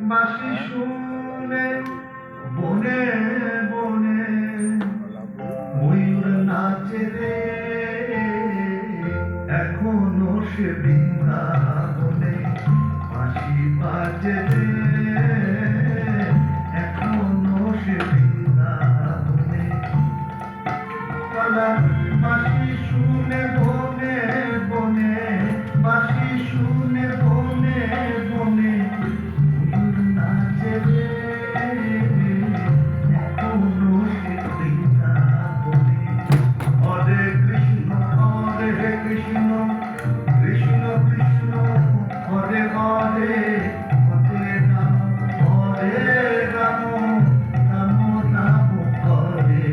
বাঁশি শুনে বনে বনে ময়ূর নাচে রে, এখনো সে বৃন্দাবনে বাঁশি বাজে রে, এখনো সে বৃন্দাবনে। বাঁশি শুনে বনে বনে, বাঁশি শুনে বনে বনে ময়ূর নাচে রে, এখনো সে বৃন্দাবনে। হরে কৃষ্ণ কৃষ্ণ কৃষ্ণ হরে হরে, হরে রাম রাম রাম হরে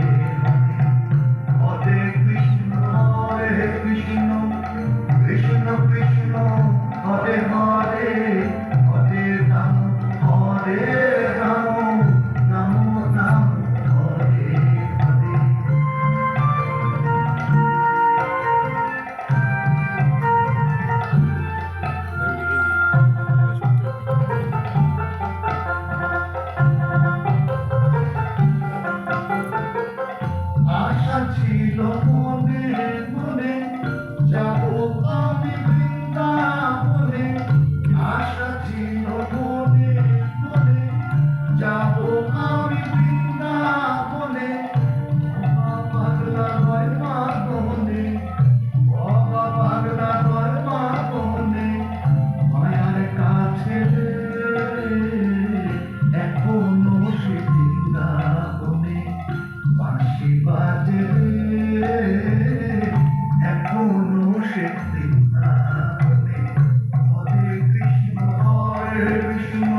হরে। হরে কৃষ্ণ কৃষ্ণ কৃষ্ণ হরে হরে, হরে রাম রাম রাম হরে হরে। আশা ছিল মনে মনে যাব আমি বৃন্দাবনে, আশা ছিল মনে মনে যাব আমি বৃন্দাবনে। বাবা পাগলা নয় মা বনে, বাবা পাগলা নয় মা বনে, মায়ার কাছে রে, এখনো সে বৃন্দাবনে বাঁশি বাজে রে, এখনো সে বৃন্দাবনে। হরে কৃষ্ণ